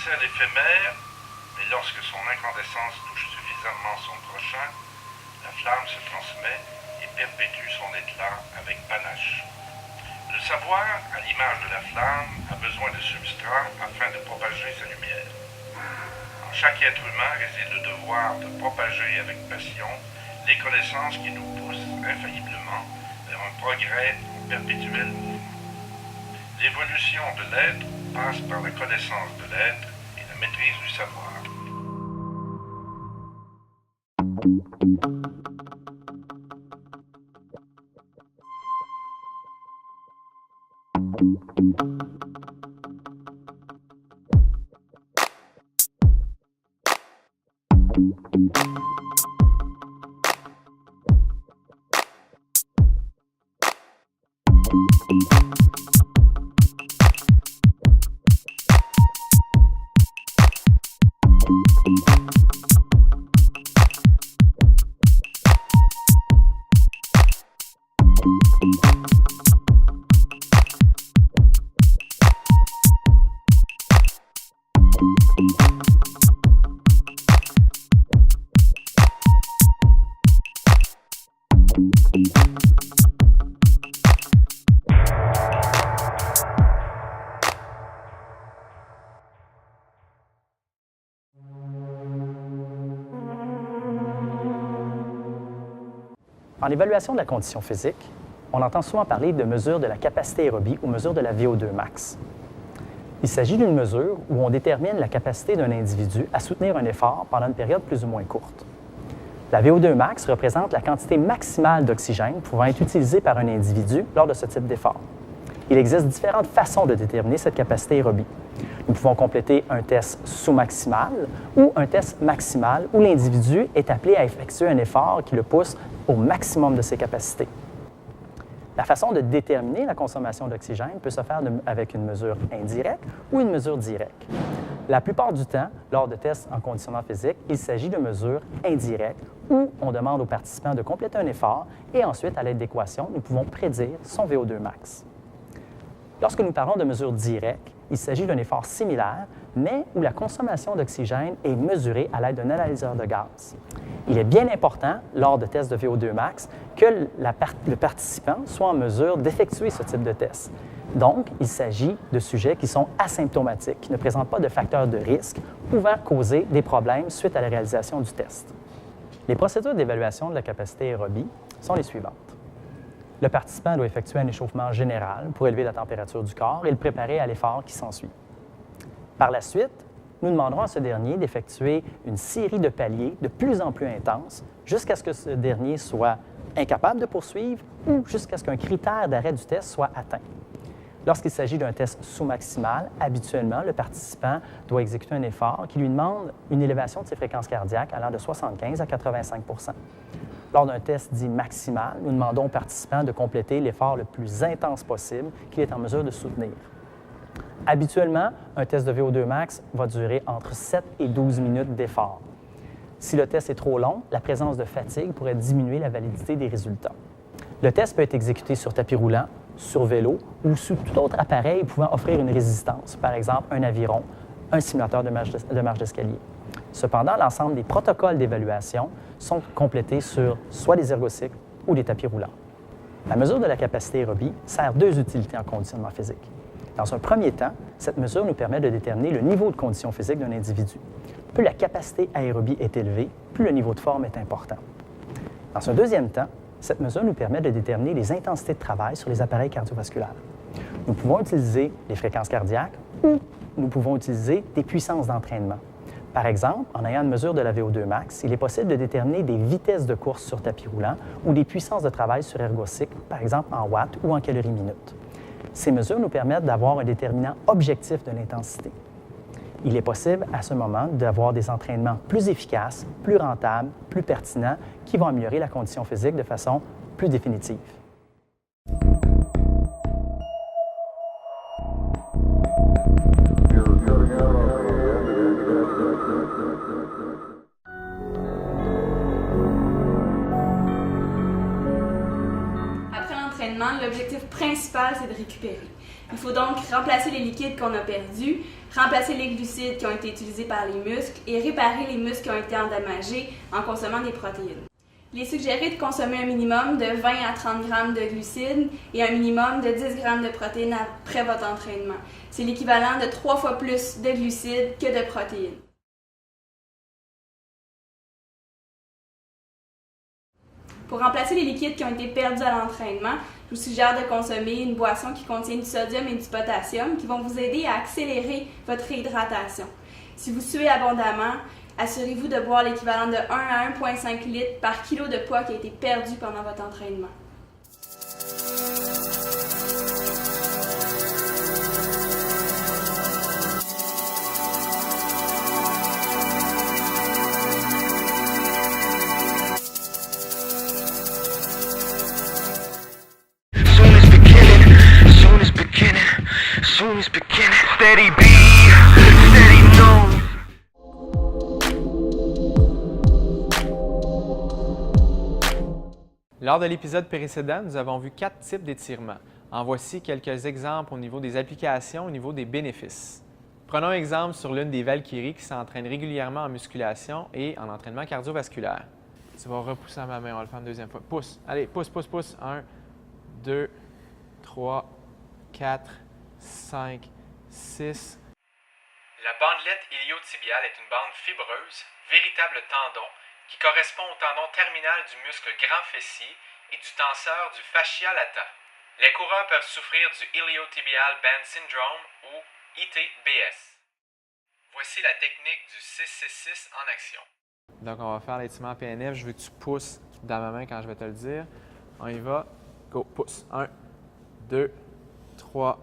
étincelle éphémère, mais lorsque son incandescence touche suffisamment son prochain, la flamme se transmet et perpétue son éclat avec panache. Le savoir, à l'image de la flamme, a besoin de substrat afin de propager sa lumière. En chaque être humain réside le devoir de propager avec passion les connaissances qui nous poussent infailliblement vers un progrès en perpétuel mouvement. L'évolution de l'être passe par la connaissance de l'être et la maîtrise du savoir. En évaluation de la condition physique, on entend souvent parler de mesure de la capacité aérobie ou mesure de la VO2 max. Il s'agit d'une mesure où on détermine la capacité d'un individu à soutenir un effort pendant une période plus ou moins courte. La VO2 max représente la quantité maximale d'oxygène pouvant être utilisée par un individu lors de ce type d'effort. Il existe différentes façons de déterminer cette capacité aérobie. Nous pouvons compléter un test sous-maximal ou un test maximal où l'individu est appelé à effectuer un effort qui le pousse au maximum de ses capacités. La façon de déterminer la consommation d'oxygène peut se faire avec une mesure indirecte ou une mesure directe. La plupart du temps, lors de tests en conditionnement physique, il s'agit de mesures indirectes où on demande aux participants de compléter un effort et ensuite, à l'aide d'équations, nous pouvons prédire son VO2 max. Lorsque nous parlons de mesures directes, il s'agit d'un effort similaire, mais où la consommation d'oxygène est mesurée à l'aide d'un analyseur de gaz. Il est bien important, lors de tests de VO2 max, que le participant soit en mesure d'effectuer ce type de test. Donc, il s'agit de sujets qui sont asymptomatiques, qui ne présentent pas de facteurs de risque pouvant causer des problèmes suite à la réalisation du test. Les procédures d'évaluation de la capacité aérobie sont les suivantes. Le participant doit effectuer un échauffement général pour élever la température du corps et le préparer à l'effort qui s'ensuit. Par la suite, nous demanderons à ce dernier d'effectuer une série de paliers de plus en plus intenses jusqu'à ce que ce dernier soit incapable de poursuivre ou jusqu'à ce qu'un critère d'arrêt du test soit atteint. Lorsqu'il s'agit d'un test sous-maximal, habituellement, le participant doit exécuter un effort qui lui demande une élévation de ses fréquences cardiaques allant de 75 à 85 %. Lors d'un test dit maximal, nous demandons au participant de compléter l'effort le plus intense possible qu'il est en mesure de soutenir. Habituellement, un test de VO2 max va durer entre 7 et 12 minutes d'effort. Si le test est trop long, la présence de fatigue pourrait diminuer la validité des résultats. Le test peut être exécuté sur tapis roulant, sur vélo ou sous tout autre appareil pouvant offrir une résistance, par exemple un aviron, un simulateur de marche d'escalier. Cependant, l'ensemble des protocoles d'évaluation sont complétés sur soit des ergocycles ou des tapis roulants. La mesure de la capacité aérobie sert deux utilités en conditionnement physique. Dans un premier temps, cette mesure nous permet de déterminer le niveau de condition physique d'un individu. Plus la capacité aérobie est élevée, plus le niveau de forme est important. Dans un deuxième temps, cette mesure nous permet de déterminer les intensités de travail sur les appareils cardiovasculaires. Nous pouvons utiliser les fréquences cardiaques ou nous pouvons utiliser des puissances d'entraînement. Par exemple, en ayant une mesure de la VO2 max, il est possible de déterminer des vitesses de course sur tapis roulant ou des puissances de travail sur ergocycle, par exemple en watts ou en calories minutes. Ces mesures nous permettent d'avoir un déterminant objectif de l'intensité. Il est possible à ce moment d'avoir des entraînements plus efficaces, plus rentables, plus pertinents, qui vont améliorer la condition physique de façon plus définitive. Après l'entraînement, l'objectif principal, c'est de récupérer. Il faut donc remplacer les liquides qu'on a perdus, remplacer les glucides qui ont été utilisés par les muscles et réparer les muscles qui ont été endommagés en consommant des protéines. Il est suggéré de consommer un minimum de 20 à 30 grammes de glucides et un minimum de 10 grammes de protéines après votre entraînement. C'est l'équivalent de 3 fois plus de glucides que de protéines. Pour remplacer les liquides qui ont été perdus à l'entraînement, je vous suggère de consommer une boisson qui contient du sodium et du potassium qui vont vous aider à accélérer votre réhydratation. Si vous suez abondamment, assurez-vous de boire l'équivalent de 1 à 1,5 litres par kilo de poids qui a été perdu pendant votre entraînement. Steady B, steady no. Lors de l'épisode précédent, nous avons vu 4 types d'étirements. En voici quelques exemples au niveau des applications, au niveau des bénéfices. Prenons un exemple sur l'une des Valkyries qui s'entraîne régulièrement en musculation et en entraînement cardiovasculaire. Tu vas repousser à ma main, on va le faire une deuxième fois. Pousse, allez, pousse, pousse, pousse. 1, 2, 3, 4, 5, 6. La bandelette iliotibiale est une bande fibreuse, véritable tendon, qui correspond au tendon terminal du muscle grand fessier et du tenseur du fascia lata. Les coureurs peuvent souffrir du iliotibial band syndrome ou ITBS. Voici la technique du 666 en action. Donc on va faire l'étirement PNF. Je veux que tu pousses dans ma main quand je vais te le dire. On y va. Go, pousse. 1, 2, 3,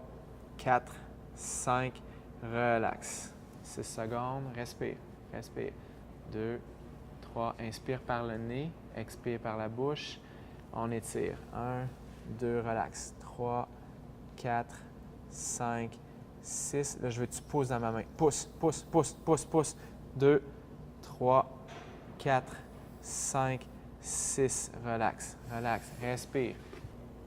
4, 5, relax. 6 secondes, respire, respire. 2, 3, inspire par le nez, expire par la bouche. On étire. 1, 2, relax. 3, 4, 5, 6. Là, je veux que tu pousses dans ma main. Pousse, pousse, pousse, pousse, pousse. 2, 3, 4, 5, 6. Relax, relax, respire.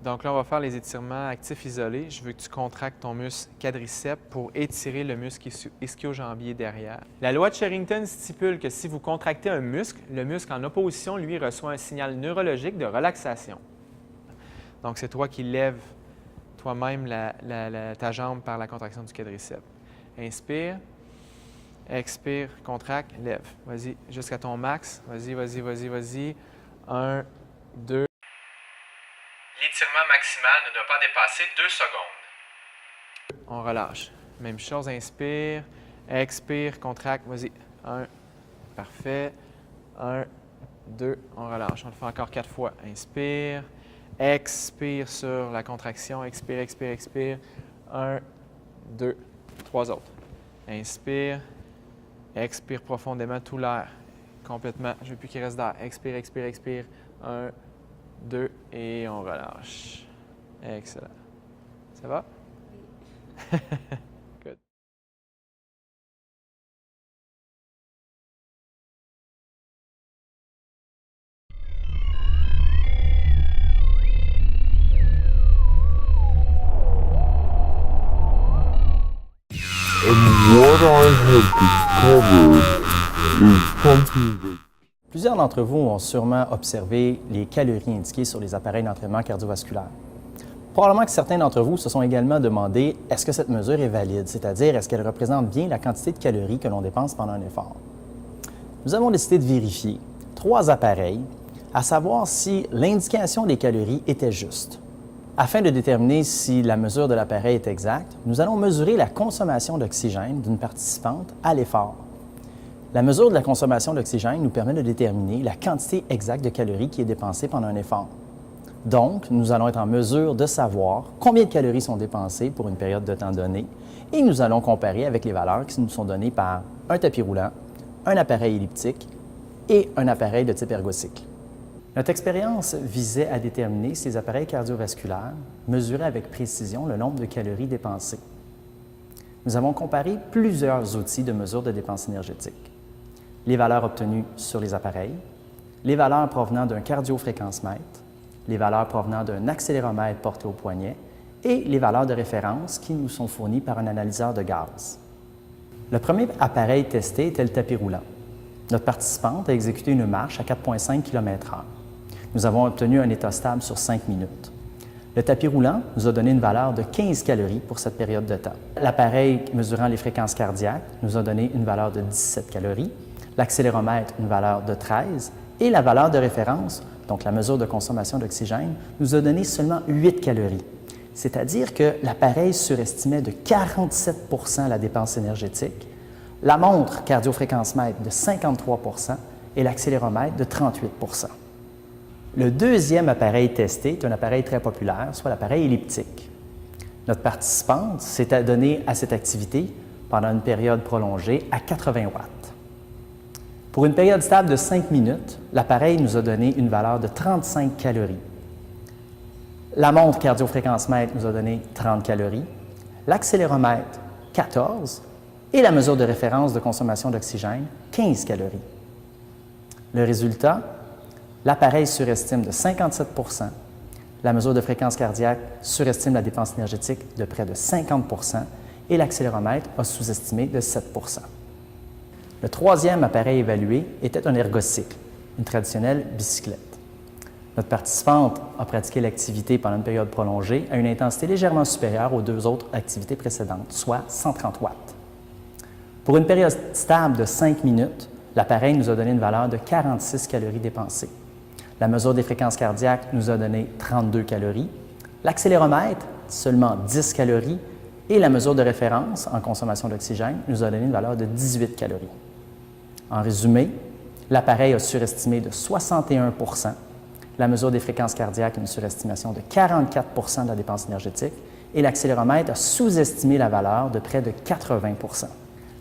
Donc là, on va faire les étirements actifs isolés. Je veux que tu contractes ton muscle quadriceps pour étirer le muscle ischio-jambier derrière. La loi de Sherrington stipule que si vous contractez un muscle, le muscle en opposition, lui, reçoit un signal neurologique de relaxation. Donc, c'est toi qui lèves toi-même ta jambe par la contraction du quadriceps. Inspire, expire, contracte, lève. Vas-y, jusqu'à ton max. Vas-y, vas-y, vas-y, vas-y. 1, 2. L'étirement maximal ne doit pas dépasser 2 secondes. On relâche. Même chose, inspire, expire, contracte. Vas-y. 1, parfait. 1, 2, on relâche. On le fait encore 4 fois. Inspire, expire sur la contraction. Expire, expire, expire. 1, 2, 3 autres. Inspire, expire profondément tout l'air. Complètement. Je ne veux plus qu'il reste d'air. Expire, expire, expire. 1, 2 et on relâche. Excellent. Ça va? Good. And what I have discovered is something that Plusieurs d'entre vous ont sûrement observé les calories indiquées sur les appareils d'entraînement cardiovasculaire. Probablement que certains d'entre vous se sont également demandé est-ce que cette mesure est valide, c'est-à-dire est-ce qu'elle représente bien la quantité de calories que l'on dépense pendant un effort. Nous avons décidé de vérifier 3 appareils, à savoir si l'indication des calories était juste. Afin de déterminer si la mesure de l'appareil est exacte, nous allons mesurer la consommation d'oxygène d'une participante à l'effort. La mesure de la consommation d'oxygène nous permet de déterminer la quantité exacte de calories qui est dépensée pendant un effort. Donc, nous allons être en mesure de savoir combien de calories sont dépensées pour une période de temps donnée et nous allons comparer avec les valeurs qui nous sont données par un tapis roulant, un appareil elliptique et un appareil de type ergocycle. Notre expérience visait à déterminer si les appareils cardiovasculaires mesuraient avec précision le nombre de calories dépensées. Nous avons comparé plusieurs outils de mesure de dépenses énergétiques. Les valeurs obtenues sur les appareils, les valeurs provenant d'un cardiofréquencemètre, les valeurs provenant d'un accéléromètre porté au poignet et les valeurs de référence qui nous sont fournies par un analyseur de gaz. Le premier appareil testé était le tapis roulant. Notre participante a exécuté une marche à 4,5 km/h. Nous avons obtenu un état stable sur 5 minutes. Le tapis roulant nous a donné une valeur de 15 calories pour cette période de temps. L'appareil mesurant les fréquences cardiaques nous a donné une valeur de 17 calories, l'accéléromètre une valeur de 13 et la valeur de référence, donc la mesure de consommation d'oxygène, nous a donné seulement 8 calories. C'est-à-dire que l'appareil surestimait de 47 % la dépense énergétique, la montre cardiofréquencemètre de 53 % et l'accéléromètre de 38 %. Le deuxième appareil testé est un appareil très populaire, soit l'appareil elliptique. Notre participante s'est adonnée à cette activité pendant une période prolongée à 80 watts. Pour une période stable de 5 minutes, l'appareil nous a donné une valeur de 35 calories. La montre cardiofréquencemètre nous a donné 30 calories, l'accéléromètre 14 et la mesure de référence de consommation d'oxygène 15 calories. Le résultat, l'appareil surestime de 57 %, la mesure de fréquence cardiaque surestime la dépense énergétique de près de 50 % et l'accéléromètre a sous-estimé de 7 %. Le troisième appareil évalué était un ergocycle, une traditionnelle bicyclette. Notre participante a pratiqué l'activité pendant une période prolongée à une intensité légèrement supérieure aux 2 autres activités précédentes, soit 130 watts. Pour une période stable de 5 minutes, l'appareil nous a donné une valeur de 46 calories dépensées. La mesure des fréquences cardiaques nous a donné 32 calories, l'accéléromètre seulement 10 calories et la mesure de référence en consommation d'oxygène nous a donné une valeur de 18 calories. En résumé, l'appareil a surestimé de 61 %, la mesure des fréquences cardiaques une surestimation de 44 % de la dépense énergétique et l'accéléromètre a sous-estimé la valeur de près de 80 %.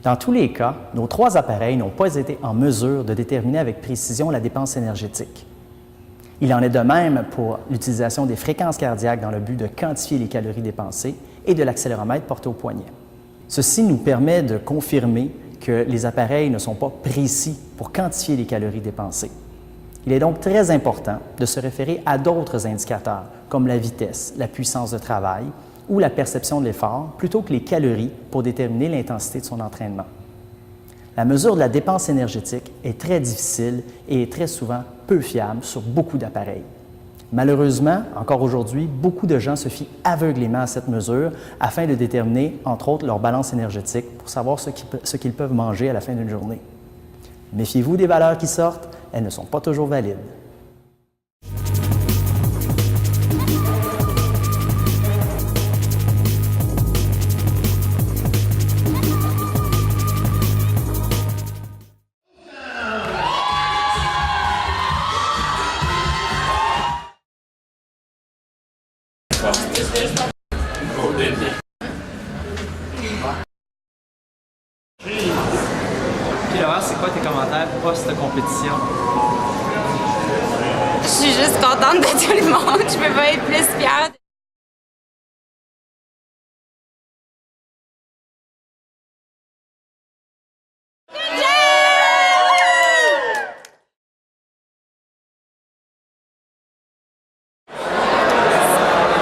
Dans tous les cas, nos 3 appareils n'ont pas été en mesure de déterminer avec précision la dépense énergétique. Il en est de même pour l'utilisation des fréquences cardiaques dans le but de quantifier les calories dépensées et de l'accéléromètre porté au poignet. Ceci nous permet de confirmer que les appareils ne sont pas précis pour quantifier les calories dépensées. Il est donc très important de se référer à d'autres indicateurs, comme la vitesse, la puissance de travail ou la perception de l'effort, plutôt que les calories pour déterminer l'intensité de son entraînement. La mesure de la dépense énergétique est très difficile et est très souvent peu fiable sur beaucoup d'appareils. Malheureusement, encore aujourd'hui, beaucoup de gens se fient aveuglément à cette mesure afin de déterminer, entre autres, leur balance énergétique pour savoir ce qu'ils peuvent manger à la fin d'une journée. Méfiez-vous des valeurs qui sortent, elles ne sont pas toujours valides. Puis Laura, c'est quoi tes commentaires post-compétition? Je suis juste contente de tout le monde. Je peux pas être plus fière.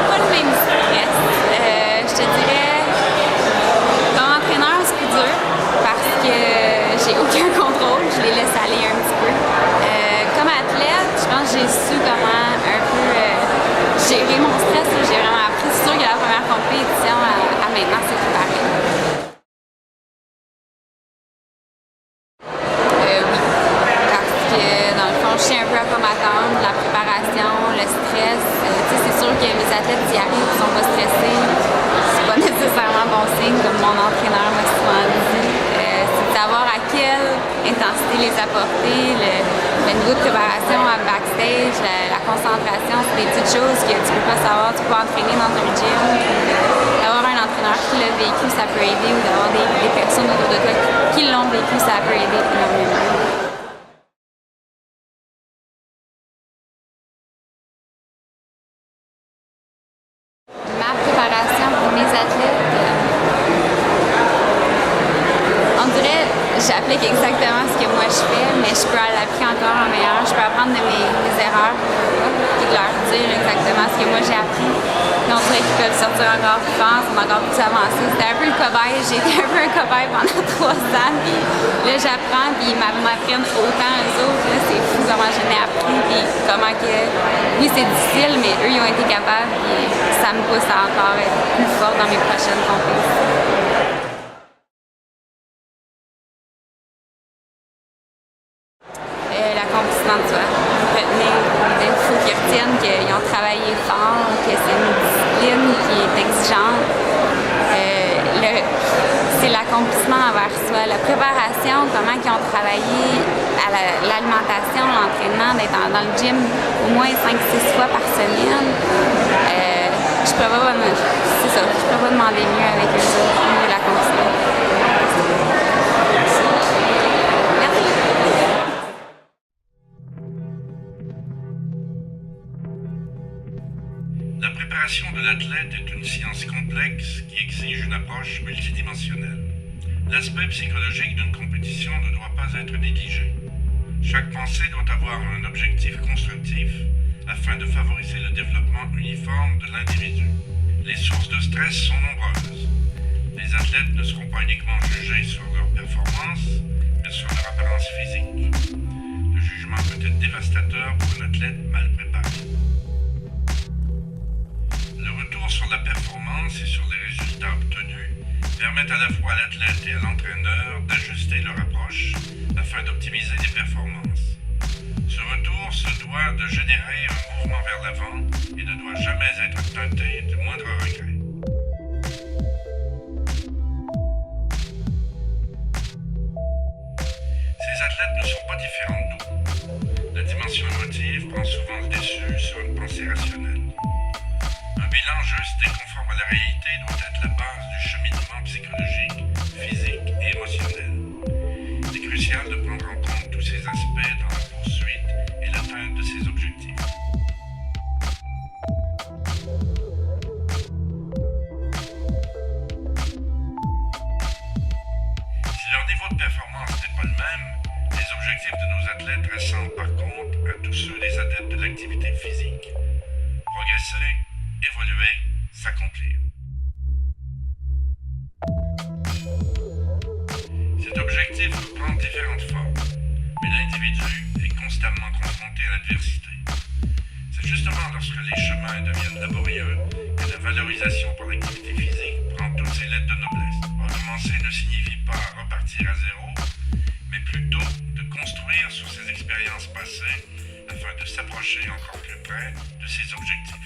Pas le même stress. Je te dirais, comme entraîneur, c'est plus dur parce que j'ai aucun contrôle. Je les laisse aller un petit peu. Comme athlète, je pense que j'ai su comment un peu gérer mon stress. J'ai vraiment appris. C'est sûr que la première compétition à maintenant, c'est tout pareil. Oui, parce que dans le fond, je sais un peu à quoi m'attendre, la préparation, le stress. C'est sûr que mes athlètes y arrivent, ils sont pas stressés. C'est pas nécessairement bon signe, comme mon entraîneur m'a souvent dit. C'est de savoir à quelle intensité les apporter, le niveau de préparation à backstage, la concentration, c'est des petites choses que tu peux pas savoir. Tu peux entraîner dans un gym. D'avoir un entraîneur qui l'a vécu, ça peut aider, ou d'avoir des personnes autour de toi qui l'ont vécu, ça peut aider énormément. Ma préparation pour mes athlètes, on dirait, j'applique exactement ce que moi je fais, mais je peux l'appliquer encore en meilleur. Je peux apprendre de mes erreurs. de leur dire exactement ce que moi j'ai appris. Puis on dirait qu'ils peuvent sortir encore plus fort, sont encore plus avancés. C'était un peu le cobaye, j'ai été un peu un cobaye pendant 3 ans, puis là j'apprends, puis ils m'apprennent autant eux autres, là, c'est fou comment je l'ai appris, puis comment que, oui c'est difficile, mais eux ils ont été capables, puis ça me pousse à encore être plus fort dans mes prochaines compétitions. L'accomplissement de soi. Il faut qu'ils retiennent qu'ils ont travaillé fort, que c'est une discipline qui est exigeante. C'est l'accomplissement envers soi. La préparation, comment ils ont travaillé à l'alimentation, l'entraînement, d'être dans le gym au moins 5-6 fois par semaine. Je peux pas demander mieux avec eux autres, mieux l'accomplissement. La préparation de l'athlète est une science complexe qui exige une approche multidimensionnelle. L'aspect psychologique d'une compétition ne doit pas être négligé. Chaque pensée doit avoir un objectif constructif afin de favoriser le développement uniforme de l'individu. Les sources de stress sont nombreuses. Les athlètes ne seront pas uniquement jugés sur leur performance, mais sur leur apparence physique. Le jugement peut être dévastateur pour un athlète mal préparé. Le retour sur la performance et sur les résultats obtenus permettent à la fois à l'athlète et à l'entraîneur d'ajuster leur approche afin d'optimiser les performances. Ce retour se doit de générer un mouvement vers l'avant et ne doit jamais être teinté du moindre regret. Ces athlètes ne sont pas différents de nous. La dimension émotive prend souvent le dessus sur une pensée rationnelle. Un bilan juste et conforme à la réalité doit être la base du cheminement psychologique, physique et émotionnel. C'est crucial de prendre en compte tous ces aspects dans la poursuite et l'atteinte de ces objectifs. Si leur niveau de performance n'est pas le même, les objectifs de nos athlètes ressemblent par contre à tous ceux des adeptes de l'activité physique. Progresser, évoluer, s'accomplir. Cet objectif peut prendre différentes formes, mais l'individu est constamment confronté à l'adversité. C'est justement lorsque les chemins deviennent laborieux que la valorisation par l'activité physique prend toutes ses lettres de noblesse. Recommencer ne signifie pas repartir à zéro, mais plutôt de construire sur ses expériences passées afin de s'approcher encore plus près de ses objectifs.